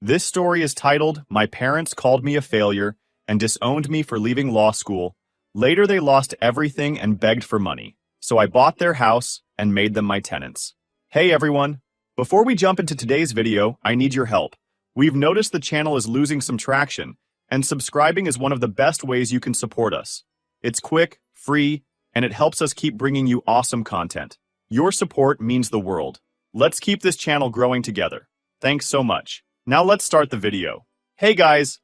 This story is titled, My Parents Called Me a Failure and Disowned Me for Leaving Law School. Later they lost everything and begged for money, so I bought their house and made them my tenants. Hey everyone! Before we jump into today's video, I need your help. We've noticed the channel is losing some traction, and subscribing is one of the best ways you can support us. It's quick, free, and it helps us keep bringing you awesome content. Your support means the world. Let's keep this channel growing together. Thanks so much. Now let's start the video. Hey guys!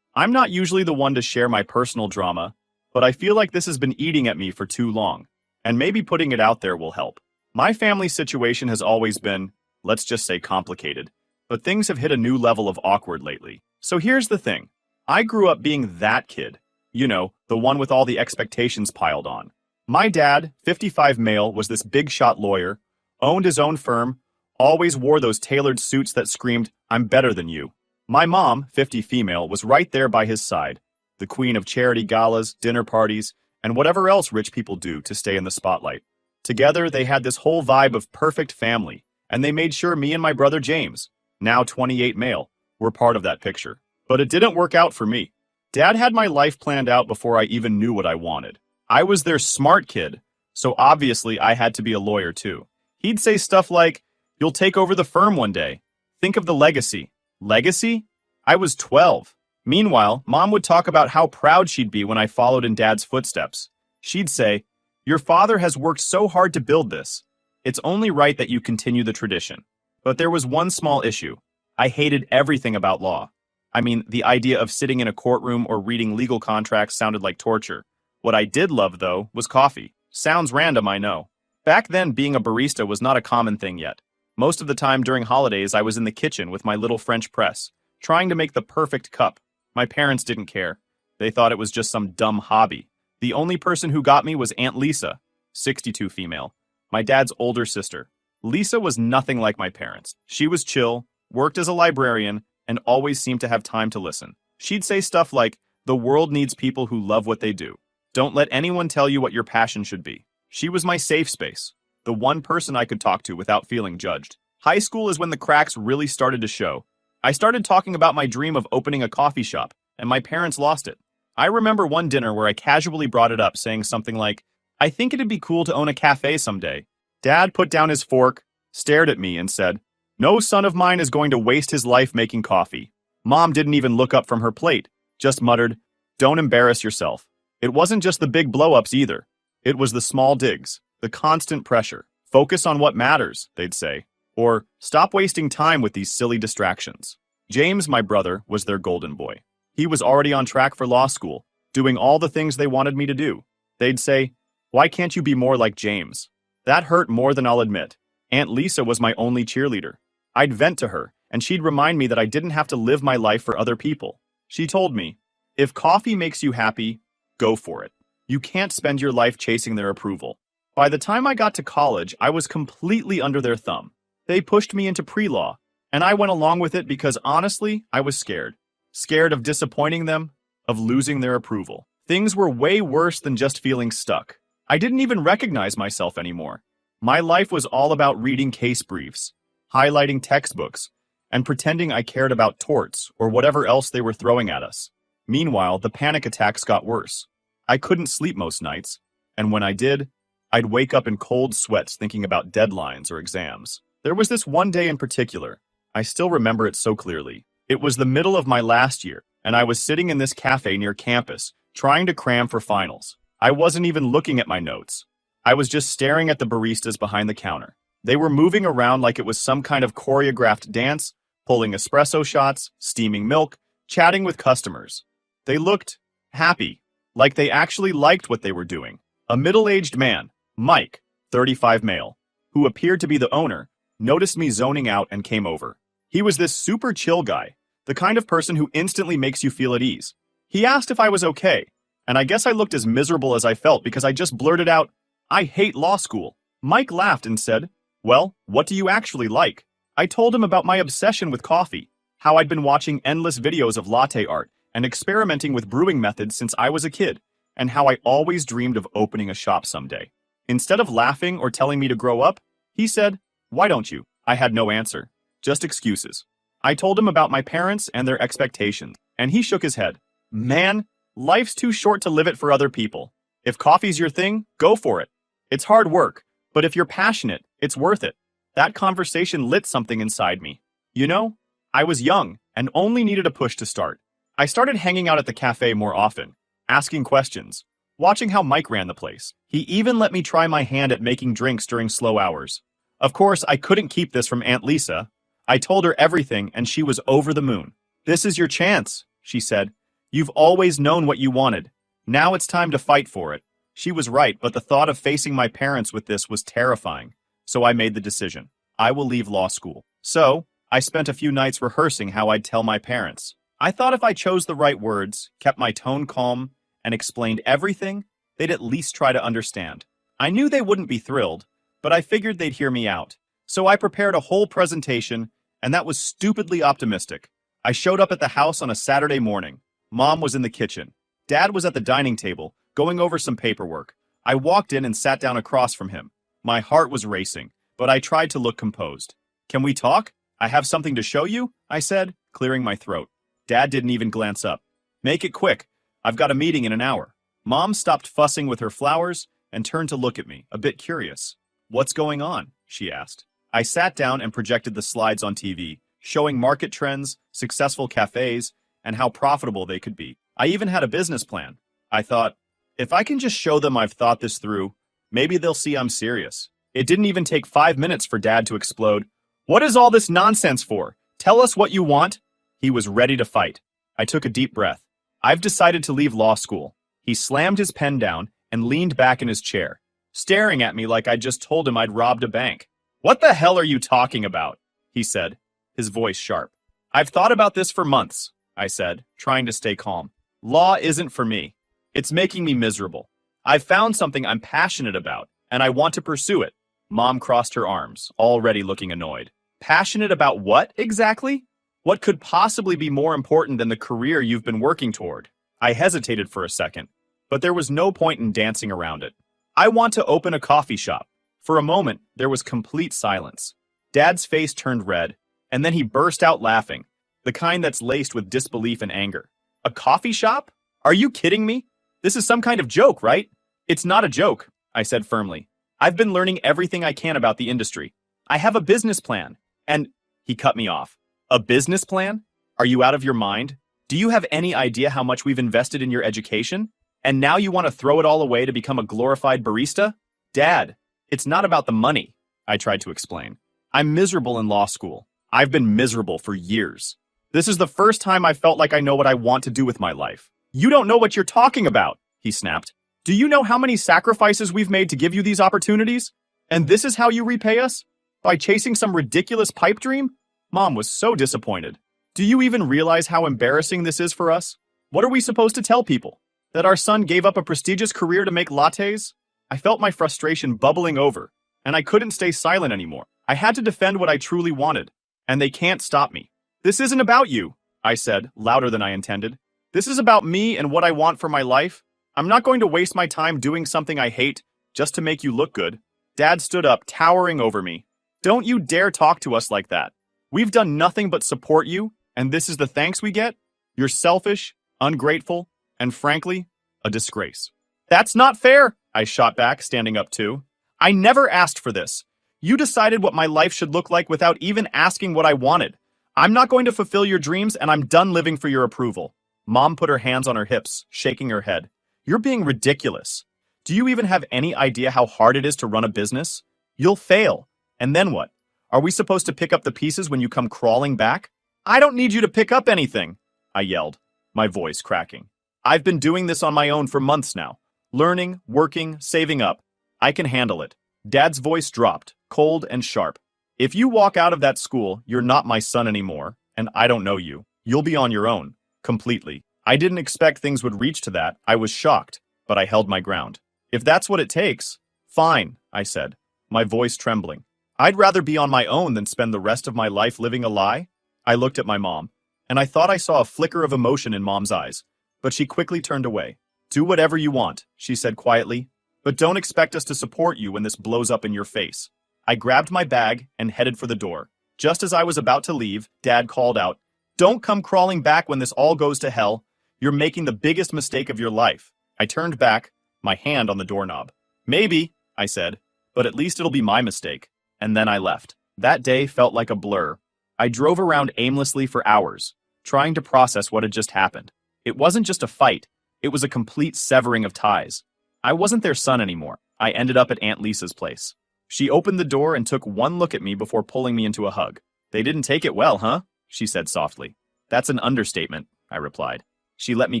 I'm not usually the one to share my personal drama, but I feel like this has been eating at me for too long, and maybe putting it out there will help. My family situation has always been, let's just say, complicated, but things have hit a new level of awkward lately. So here's the thing. I grew up being that kid. You know, the one with all the expectations piled on. My dad, 55 male, was this big shot lawyer, owned his own firm, always wore those tailored suits that screamed, I'm better than you. My mom, 50 female, was right there by his side, the queen of charity galas, dinner parties, and whatever else rich people do to stay in the spotlight. Together, they had this whole vibe of perfect family, and they made sure me and my brother James, now 28 male, were part of that picture. But it didn't work out for me. Dad had my life planned out before I even knew what I wanted. I was their smart kid, so obviously I had to be a lawyer too. He'd say stuff like, you'll take over the firm one day. Think of the legacy. Legacy? I was 12. Meanwhile, Mom would talk about how proud she'd be when I followed in Dad's footsteps. She'd say, your father has worked so hard to build this. It's only right that you continue the tradition. But there was one small issue. I hated everything about law. I mean, the idea of sitting in a courtroom or reading legal contracts sounded like torture. What I did love, though, was coffee. Sounds random, I know. Back then, being a barista was not a common thing yet. Most of the time during holidays, I was in the kitchen with my little French press, trying to make the perfect cup. My parents didn't care. They thought it was just some dumb hobby. The only person who got me was Aunt Lisa, 62 female, my dad's older sister. Lisa was nothing like my parents. She was chill, worked as a librarian, and always seemed to have time to listen. She'd say stuff like, the world needs people who love what they do. Don't let anyone tell you what your passion should be. She was my safe space, the one person I could talk to without feeling judged. High school is when the cracks really started to show. I started talking about my dream of opening a coffee shop, and my parents lost it. I remember one dinner where I casually brought it up, saying something like, I think it'd be cool to own a cafe someday. Dad put down his fork, stared at me, and said, no son of mine is going to waste his life making coffee. Mom didn't even look up from her plate, just muttered, don't embarrass yourself. It wasn't just the big blow-ups either. It was the small digs, the constant pressure. Focus on what matters, they'd say. Or, stop wasting time with these silly distractions. James, my brother, was their golden boy. He was already on track for law school, doing all the things they wanted me to do. They'd say, why can't you be more like James? That hurt more than I'll admit. Aunt Lisa was my only cheerleader. I'd vent to her, and she'd remind me that I didn't have to live my life for other people. She told me, if coffee makes you happy, go for it. You can't spend your life chasing their approval. By the time I got to college, I was completely under their thumb. They pushed me into pre-law, and I went along with it because honestly, I was scared. Scared of disappointing them, of losing their approval. Things were way worse than just feeling stuck. I didn't even recognize myself anymore. My life was all about reading case briefs, highlighting textbooks, and pretending I cared about torts or whatever else they were throwing at us. Meanwhile, the panic attacks got worse. I couldn't sleep most nights, and when I did, I'd wake up in cold sweats thinking about deadlines or exams. There was this one day in particular. I still remember it so clearly. It was the middle of my last year, and I was sitting in this cafe near campus, trying to cram for finals. I wasn't even looking at my notes. I was just staring at the baristas behind the counter. They were moving around like it was some kind of choreographed dance, pulling espresso shots, steaming milk, chatting with customers. They looked happy, like they actually liked what they were doing. A middle-aged man, Mike, 35 male, who appeared to be the owner, noticed me zoning out and came over. He was this super chill guy, the kind of person who instantly makes you feel at ease. He asked if I was okay, and I guess I looked as miserable as I felt because I just blurted out, I hate law school. Mike laughed and said, well, what do you actually like? I told him about my obsession with coffee, how I'd been watching endless videos of latte art and experimenting with brewing methods since I was a kid, and how I always dreamed of opening a shop someday. Instead of laughing or telling me to grow up, he said, why don't you? I had no answer. Just excuses. I told him about my parents and their expectations, and he shook his head. Man, life's too short to live it for other people. If coffee's your thing, go for it. It's hard work, but if you're passionate, it's worth it. That conversation lit something inside me. You know, I was young and only needed a push to start. I started hanging out at the cafe more often, asking questions, watching how Mike ran the place. He even let me try my hand at making drinks during slow hours. Of course, I couldn't keep this from Aunt Lisa. I told her everything and she was over the moon. "This is your chance," she said. "You've always known what you wanted. Now it's time to fight for it." She was right, but the thought of facing my parents with this was terrifying. So I made the decision. I will leave law school. So, I spent a few nights rehearsing how I'd tell my parents. I thought if I chose the right words, kept my tone calm, and explained everything, they'd at least try to understand. I knew they wouldn't be thrilled, but I figured they'd hear me out. So I prepared a whole presentation, and that was stupidly optimistic. I showed up at the house on a Saturday morning. Mom was in the kitchen. Dad was at the dining table, going over some paperwork. I walked in and sat down across from him. My heart was racing, but I tried to look composed. "Can we talk? I have something to show you," I said, clearing my throat. Dad didn't even glance up. "Make it quick. I've got a meeting in an hour." Mom stopped fussing with her flowers and turned to look at me, a bit curious. "What's going on?" she asked. I sat down and projected the slides on TV, showing market trends, successful cafes, and how profitable they could be. I even had a business plan. I thought, if I can just show them I've thought this through, maybe they'll see I'm serious. It didn't even take 5 minutes for Dad to explode. "What is all this nonsense for? Tell us what you want." He was ready to fight. I took a deep breath. "I've decided to leave law school." He slammed his pen down and leaned back in his chair, staring at me like I'd just told him I'd robbed a bank. "What the hell are you talking about?" he said, his voice sharp. "I've thought about this for months," I said, trying to stay calm. "Law isn't for me. It's making me miserable. I've found something I'm passionate about, and I want to pursue it." Mom crossed her arms, already looking annoyed. "Passionate about what, exactly? What could possibly be more important than the career you've been working toward?" I hesitated for a second, but there was no point in dancing around it. "I want to open a coffee shop." For a moment, there was complete silence. Dad's face turned red, and then he burst out laughing, the kind that's laced with disbelief and anger. "A coffee shop? Are you kidding me? This is some kind of joke, right?" "It's not a joke," I said firmly. "I've been learning everything I can about the industry. I have a business plan." And he cut me off. "A business plan? Are you out of your mind? Do you have any idea how much we've invested in your education? And now you want to throw it all away to become a glorified barista?" "Dad, it's not about the money," I tried to explain. "I'm miserable in law school. I've been miserable for years. This is the first time I felt like I know what I want to do with my life." "You don't know what you're talking about," he snapped. "Do you know how many sacrifices we've made to give you these opportunities? And this is how you repay us? By chasing some ridiculous pipe dream?" Mom was so disappointed. "Do you even realize how embarrassing this is for us? What are we supposed to tell people? That our son gave up a prestigious career to make lattes?" I felt my frustration bubbling over, and I couldn't stay silent anymore. I had to defend what I truly wanted, and they can't stop me. "This isn't about you," I said, louder than I intended. "This is about me and what I want for my life. I'm not going to waste my time doing something I hate just to make you look good." Dad stood up, towering over me. "Don't you dare talk to us like that. We've done nothing but support you, and this is the thanks we get? You're selfish, ungrateful, and frankly, a disgrace." "That's not fair," I shot back, standing up too. "I never asked for this. You decided what my life should look like without even asking what I wanted. I'm not going to fulfill your dreams, and I'm done living for your approval." Mom put her hands on her hips, shaking her head. "You're being ridiculous. Do you even have any idea how hard it is to run a business? You'll fail. And then what? Are we supposed to pick up the pieces when you come crawling back?" "I don't need you to pick up anything," I yelled, my voice cracking. "I've been doing this on my own for months now. Learning, working, saving up. I can handle it." Dad's voice dropped, cold and sharp. "If you walk out of that school, you're not my son anymore, and I don't know you. You'll be on your own. Completely." I didn't expect things would reach to that. I was shocked, but I held my ground. "If that's what it takes, fine," I said, my voice trembling. "I'd rather be on my own than spend the rest of my life living a lie." I looked at my mom, and I thought I saw a flicker of emotion in Mom's eyes, but she quickly turned away. "Do whatever you want," she said quietly, "but don't expect us to support you when this blows up in your face." I grabbed my bag and headed for the door, Just as I was about to leave, Dad called out, "Don't come crawling back when this all goes to hell. You're making the biggest mistake of your life." I turned back, my hand on the doorknob. "Maybe," I said, "but at least it'll be my mistake." And then I left. That day felt like a blur. I drove around aimlessly for hours, trying to process what had just happened. It wasn't just a fight, it was a complete severing of ties. I wasn't their son anymore. I ended up at Aunt Lisa's place. She opened the door and took one look at me before pulling me into a hug. "They didn't take it well, huh?" she said softly. "That's an understatement," I replied. She let me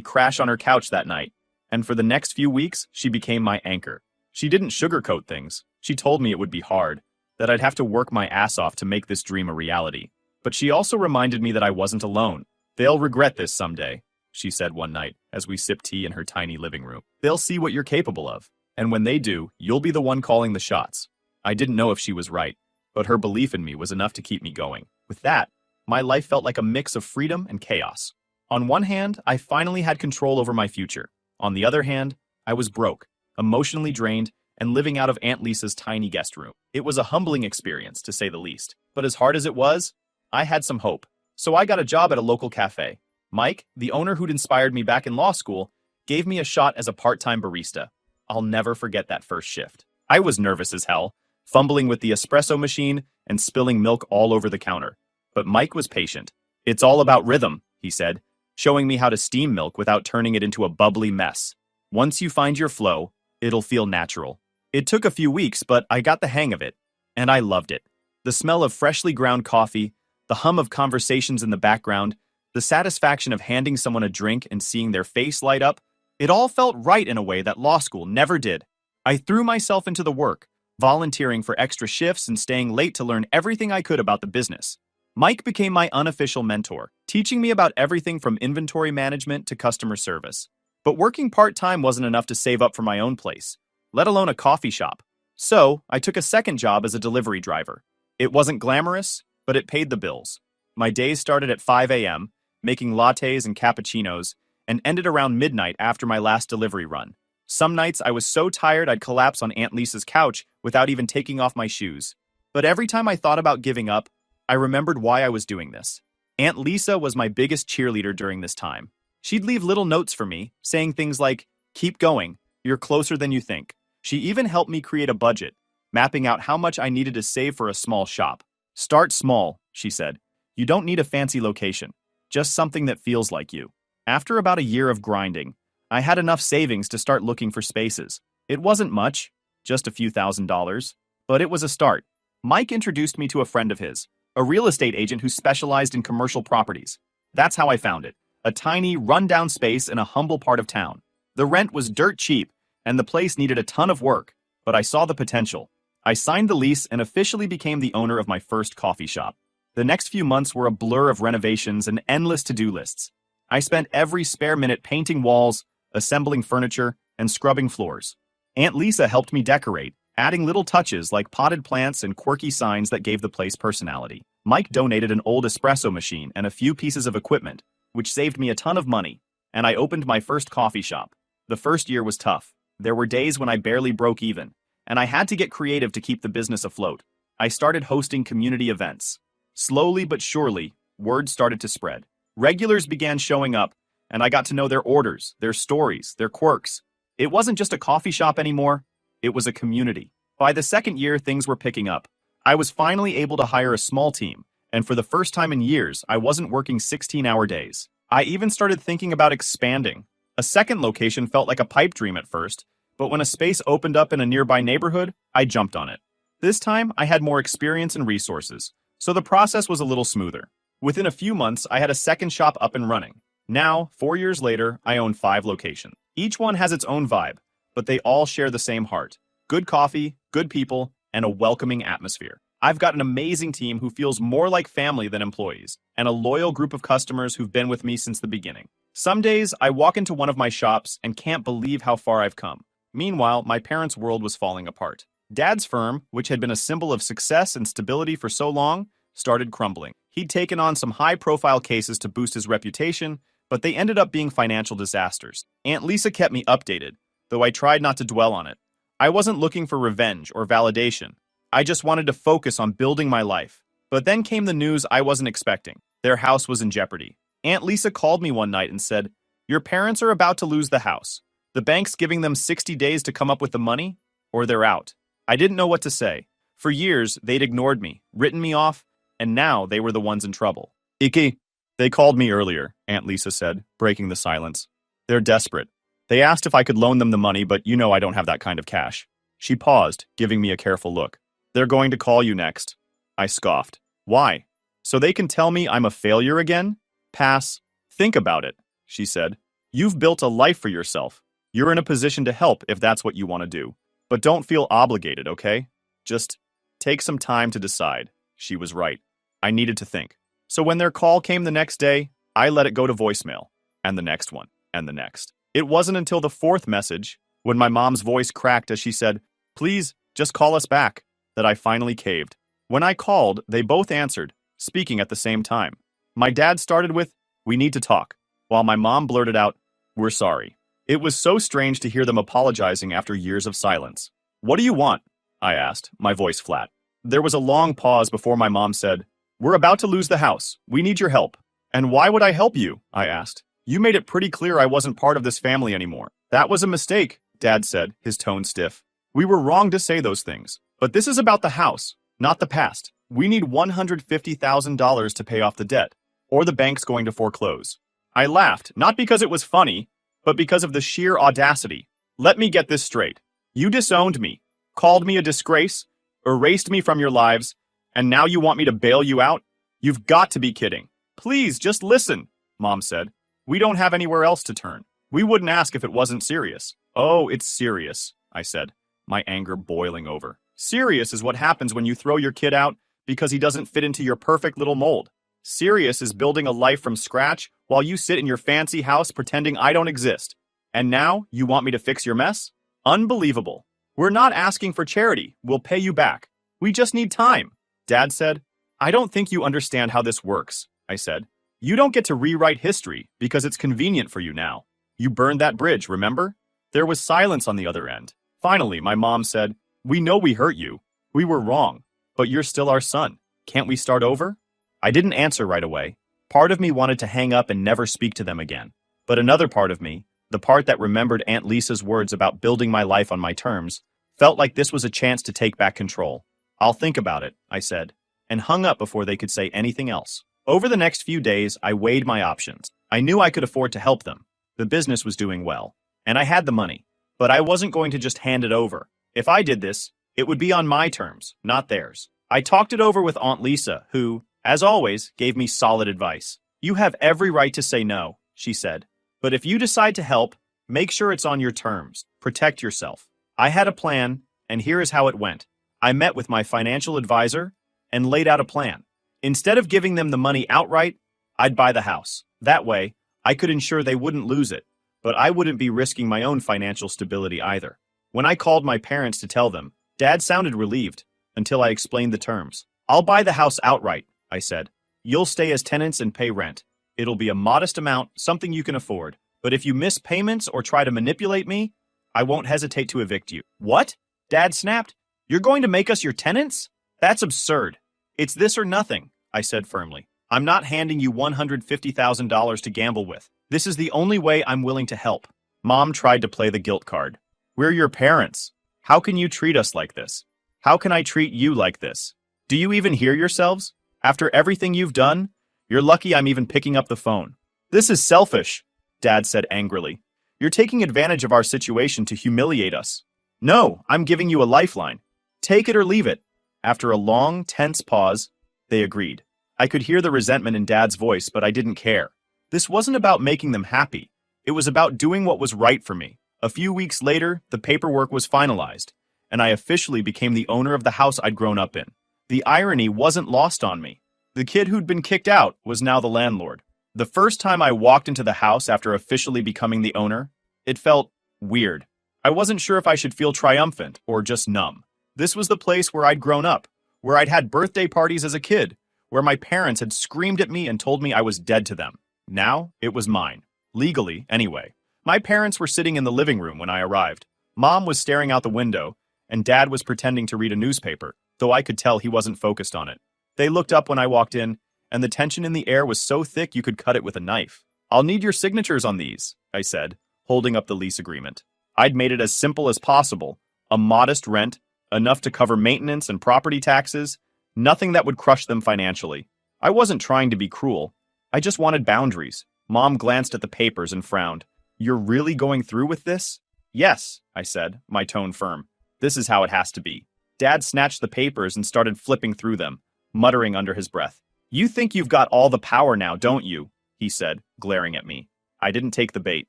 crash on her couch that night, and for the next few weeks, she became my anchor. She didn't sugarcoat things. She told me it would be hard, that I'd have to work my ass off to make this dream a reality. But she also reminded me that I wasn't alone. "They'll regret this someday," she said one night as we sipped tea in her tiny living room. "They'll see what you're capable of, and when they do, you'll be the one calling the shots." I didn't know if she was right, but her belief in me was enough to keep me going. With that, my life felt like a mix of freedom and chaos. On one hand, I finally had control over my future. On the other hand, I was broke, emotionally drained, and living out of Aunt Lisa's tiny guest room. It was a humbling experience, to say the least. But as hard as it was, I had some hope. So I got a job at a local cafe. Mike, the owner who'd inspired me back in law school, gave me a shot as a part-time barista. I'll never forget that first shift. I was nervous as hell, fumbling with the espresso machine and spilling milk all over the counter. But Mike was patient. "It's all about rhythm," he said, showing me how to steam milk without turning it into a bubbly mess. "Once you find your flow, it'll feel natural." It took a few weeks, but I got the hang of it, and I loved it. The smell of freshly ground coffee, the hum of conversations in the background, the satisfaction of handing someone a drink and seeing their face light up, it all felt right in a way that law school never did. I threw myself into the work, volunteering for extra shifts and staying late to learn everything I could about the business. Mike became my unofficial mentor, teaching me about everything from inventory management to customer service. But working part-time wasn't enough to save up for my own place, let alone a coffee shop. So, I took a second job as a delivery driver. It wasn't glamorous, but it paid the bills. My days started at 5 a.m., making lattes and cappuccinos, and ended around midnight after my last delivery run. Some nights I was so tired I'd collapse on Aunt Lisa's couch without even taking off my shoes. But every time I thought about giving up, I remembered why I was doing this. Aunt Lisa was my biggest cheerleader during this time. She'd leave little notes for me, saying things like, "Keep going, you're closer than you think." She even helped me create a budget, mapping out how much I needed to save for a small shop. "Start small," she said. "You don't need a fancy location, just something that feels like you." After about a year of grinding, I had enough savings to start looking for spaces. It wasn't much, just a few $1,000s, but it was a start. Mike introduced me to a friend of his, a real estate agent who specialized in commercial properties. That's how I found it, a tiny, run-down space in a humble part of town. The rent was dirt cheap, and the place needed a ton of work, but I saw the potential. I signed the lease and officially became the owner of my first coffee shop. The next few months were a blur of renovations and endless to-do lists. I spent every spare minute painting walls, assembling furniture, and scrubbing floors. Aunt Lisa helped me decorate, adding little touches like potted plants and quirky signs that gave the place personality. Mike donated an old espresso machine and a few pieces of equipment, which saved me a ton of money, and I opened my first coffee shop. The first year was tough. There were days when I barely broke even, and I had to get creative to keep the business afloat. I started hosting community events. Slowly but surely, word started to spread. Regulars began showing up, and I got to know their orders, their stories, their quirks. It wasn't just a coffee shop anymore, it was a community. By the second year, things were picking up. I was finally able to hire a small team, and for the first time in years, I wasn't working 16-hour days. I even started thinking about expanding. A second location felt like a pipe dream at first, but when a space opened up in a nearby neighborhood, I jumped on it. This time, I had more experience and resources, so the process was a little smoother. Within a few months, I had a second shop up and running. Now, 4 years later, I own 5 locations. Each one has its own vibe, but they all share the same heart. Good coffee, good people, and a welcoming atmosphere. I've got an amazing team who feels more like family than employees, and a loyal group of customers who've been with me since the beginning. Some days, I walk into one of my shops and can't believe how far I've come. Meanwhile, my parents' world was falling apart. Dad's firm, which had been a symbol of success and stability for so long, started crumbling. He'd taken on some high-profile cases to boost his reputation, but they ended up being financial disasters. Aunt Lisa kept me updated, though I tried not to dwell on it. I wasn't looking for revenge or validation. I just wanted to focus on building my life. But then came the news I wasn't expecting. Their house was in jeopardy. Aunt Lisa called me one night and said, "Your parents are about to lose the house. The bank's giving them 60 days to come up with the money, or they're out." I didn't know what to say. For years, they'd ignored me, written me off, and now they were the ones in trouble. Iki, they called me earlier, Aunt Lisa said, breaking the silence. They're desperate. They asked if I could loan them the money, but you know I don't have that kind of cash. She paused, giving me a careful look. They're going to call you next. I scoffed. Why? So they can tell me I'm a failure again? Pass. Think about it, she said. You've built a life for yourself. You're in a position to help if that's what you want to do. But don't feel obligated, okay? Just take some time to decide. She was right. I needed to think. So when their call came the next day, I let it go to voicemail. And the next one. And the next. It wasn't until the fourth message, when my mom's voice cracked as she said, "Please, just call us back," that I finally caved. When I called, they both answered, speaking at the same time. My dad started with, "We need to talk," while my mom blurted out, "We're sorry." It was so strange to hear them apologizing after years of silence. "What do you want?" I asked, my voice flat. There was a long pause before my mom said, "We're about to lose the house. We need your help." "And why would I help you?" I asked. "You made it pretty clear I wasn't part of this family anymore." "That was a mistake," Dad said, his tone stiff. "We were wrong to say those things. But this is about the house, not the past. We need $150,000 to pay off the debt, or the bank's going to foreclose." I laughed, not because it was funny, but because of the sheer audacity. "Let me get this straight. You disowned me, called me a disgrace, erased me from your lives, and now you want me to bail you out? You've got to be kidding." "Please, just listen," Mom said. "We don't have anywhere else to turn. We wouldn't ask if it wasn't serious." "Oh, it's serious," I said, my anger boiling over. "Serious is what happens when you throw your kid out because he doesn't fit into your perfect little mold. Serious is building a life from scratch while you sit in your fancy house pretending I don't exist. And now you want me to fix your mess? Unbelievable. We're not asking for charity. We'll pay you back. We just need time." Dad said, "I don't think you understand how this works," I said. "You don't get to rewrite history because it's convenient for you now. You burned that bridge, remember?" There was silence on the other end. Finally, my mom said, "We know we hurt you. We were wrong. But you're still our son. Can't we start over?" I didn't answer right away. Part of me wanted to hang up and never speak to them again. But another part of me, the part that remembered Aunt Lisa's words about building my life on my terms, felt like this was a chance to take back control. "I'll think about it," I said, and hung up before they could say anything else. Over the next few days, I weighed my options. I knew I could afford to help them. The business was doing well, and I had the money. But I wasn't going to just hand it over. If I did this, it would be on my terms, not theirs. I talked it over with Aunt Lisa, who, as always, gave me solid advice. "You have every right to say no," she said. "But if you decide to help, make sure it's on your terms. Protect yourself." I had a plan, and here is how it went. I met with my financial advisor and laid out a plan. Instead of giving them the money outright, I'd buy the house. That way, I could ensure they wouldn't lose it, but I wouldn't be risking my own financial stability either. When I called my parents to tell them, Dad sounded relieved until I explained the terms. "I'll buy the house outright," I said. "You'll stay as tenants and pay rent. It'll be a modest amount, something you can afford. But if you miss payments or try to manipulate me, I won't hesitate to evict you." "What?" Dad snapped. "You're going to make us your tenants? That's absurd." "It's this or nothing," I said firmly. "I'm not handing you $150,000 to gamble with. This is the only way I'm willing to help." Mom tried to play the guilt card. "We're your parents. How can you treat us like this? How can I treat you like this? Do you even hear yourselves? After everything you've done, you're lucky I'm even picking up the phone." "This is selfish," Dad said angrily. "You're taking advantage of our situation to humiliate us." "No, I'm giving you a lifeline. Take it or leave it." After a long, tense pause, they agreed. I could hear the resentment in Dad's voice, but I didn't care. This wasn't about making them happy. It was about doing what was right for me. A few weeks later, the paperwork was finalized, and I officially became the owner of the house I'd grown up in. The irony wasn't lost on me. The kid who'd been kicked out was now the landlord. The first time I walked into the house after officially becoming the owner, it felt weird. I wasn't sure if I should feel triumphant or just numb. This was the place where I'd grown up, where I'd had birthday parties as a kid, where my parents had screamed at me and told me I was dead to them. Now, it was mine. Legally, anyway. My parents were sitting in the living room when I arrived. Mom was staring out the window, and Dad was pretending to read a newspaper, though I could tell he wasn't focused on it. They looked up when I walked in, and the tension in the air was so thick you could cut it with a knife. I'll need your signatures on these, I said, holding up the lease agreement. I'd made it as simple as possible. A modest rent, enough to cover maintenance and property taxes, nothing that would crush them financially. I wasn't trying to be cruel. I just wanted boundaries. Mom glanced at the papers and frowned. You're really going through with this? Yes, I said, my tone firm. This is how it has to be. Dad snatched the papers and started flipping through them, muttering under his breath. You think you've got all the power now, don't you? He said, glaring at me. I didn't take the bait.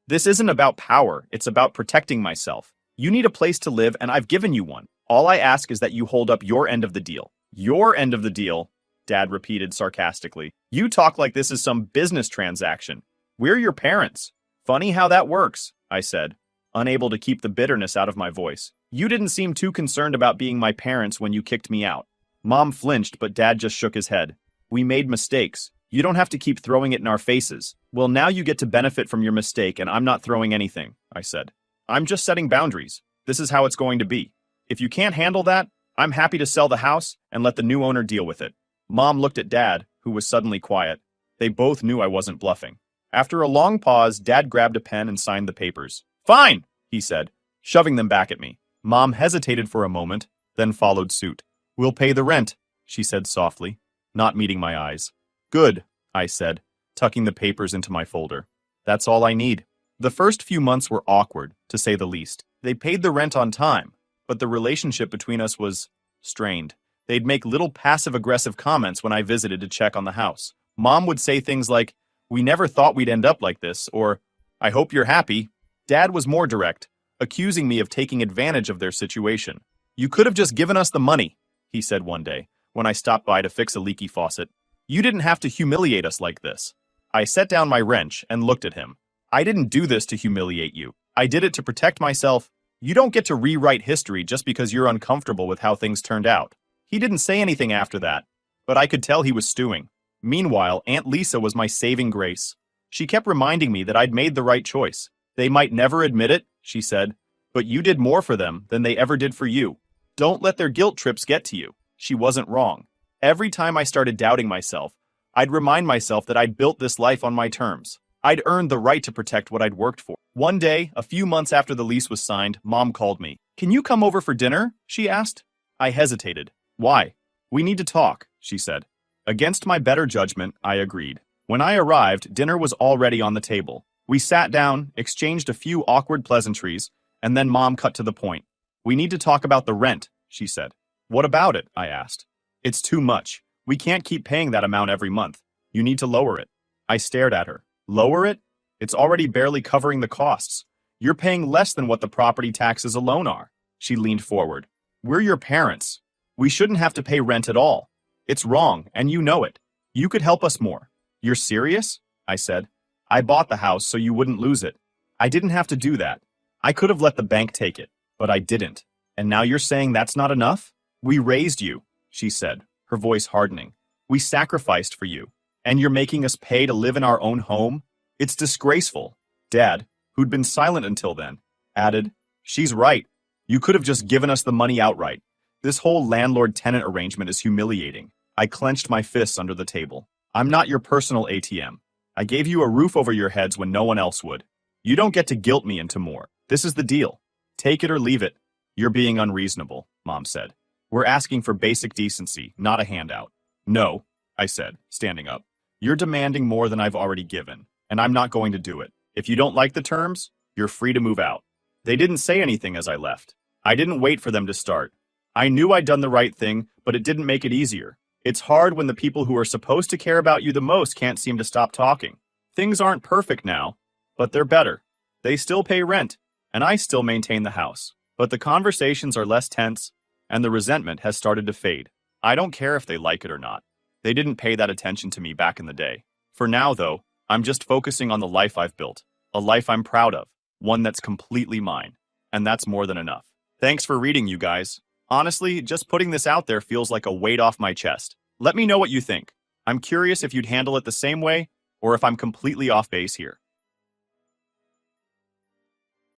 This isn't about power, it's about protecting myself. You need a place to live, and I've given you one. All I ask is that you hold up your end of the deal. Your end of the deal, Dad repeated sarcastically. You talk like this is some business transaction. We're your parents. Funny how that works, I said, unable to keep the bitterness out of my voice. You didn't seem too concerned about being my parents when you kicked me out. Mom flinched, but Dad just shook his head. We made mistakes. You don't have to keep throwing it in our faces. Well, now you get to benefit from your mistake, and I'm not throwing anything, I said. I'm just setting boundaries. This is how it's going to be. If you can't handle that, I'm happy to sell the house and let the new owner deal with it. Mom looked at Dad, who was suddenly quiet. They both knew I wasn't bluffing. After a long pause, Dad grabbed a pen and signed the papers. Fine, he said, shoving them back at me. Mom hesitated for a moment, then followed suit. We'll pay the rent, she said softly, not meeting my eyes. Good, I said, tucking the papers into my folder. That's all I need. The first few months were awkward, to say the least. They paid the rent on time, but the relationship between us was strained. They'd make little passive-aggressive comments when I visited to check on the house. Mom would say things like, we never thought we'd end up like this, or, I hope you're happy. Dad was more direct, accusing me of taking advantage of their situation. You could have just given us the money, he said one day, when I stopped by to fix a leaky faucet. You didn't have to humiliate us like this. I set down my wrench and looked at him. I didn't do this to humiliate you. I did it to protect myself. You don't get to rewrite history just because you're uncomfortable with how things turned out. He didn't say anything after that, but I could tell he was stewing. Meanwhile, Aunt Lisa was my saving grace. She kept reminding me that I'd made the right choice. They might never admit it, she said, but you did more for them than they ever did for you. Don't let their guilt trips get to you. She wasn't wrong. Every time I started doubting myself, I'd remind myself that I'd built this life on my terms. I'd earned the right to protect what I'd worked for. One day, a few months after the lease was signed, Mom called me. Can you come over for dinner? She asked. I hesitated. Why? We need to talk, she said. Against my better judgment, I agreed. When I arrived, dinner was already on the table. We sat down, exchanged a few awkward pleasantries, and then Mom cut to the point. We need to talk about the rent, she said. What about it? I asked. It's too much. We can't keep paying that amount every month. You need to lower it. I stared at her. Lower it? It's already barely covering the costs. You're paying less than what the property taxes alone are. She leaned forward. We're your parents. We shouldn't have to pay rent at all. It's wrong, and you know it. You could help us more. You're serious? I said. I bought the house so you wouldn't lose it. I didn't have to do that. I could have let the bank take it, but I didn't. And now you're saying that's not enough? We raised you, she said, her voice hardening. We sacrificed for you, and you're making us pay to live in our own home? It's disgraceful. Dad, who'd been silent until then, added, she's right. You could have just given us the money outright. This whole landlord-tenant arrangement is humiliating. I clenched my fists under the table. I'm not your personal ATM. I gave you a roof over your heads when no one else would. You don't get to guilt me into more. This is the deal. Take it or leave it. You're being unreasonable, Mom said. We're asking for basic decency, not a handout. No, I said, standing up. You're demanding more than I've already given, and I'm not going to do it. If you don't like the terms, you're free to move out. They didn't say anything as I left. I didn't wait for them to start. I knew I'd done the right thing, but it didn't make it easier. It's hard when the people who are supposed to care about you the most can't seem to stop talking. Things aren't perfect now, but they're better. They still pay rent, and I still maintain the house. But the conversations are less tense, and the resentment has started to fade. I don't care if they like it or not. They didn't pay that attention to me back in the day. For now, though, I'm just focusing on the life I've built. A life I'm proud of. One that's completely mine. And that's more than enough. Thanks for reading, you guys. Honestly, just putting this out there feels like a weight off my chest. Let me know what you think. I'm curious if you'd handle it the same way, or if I'm completely off base here.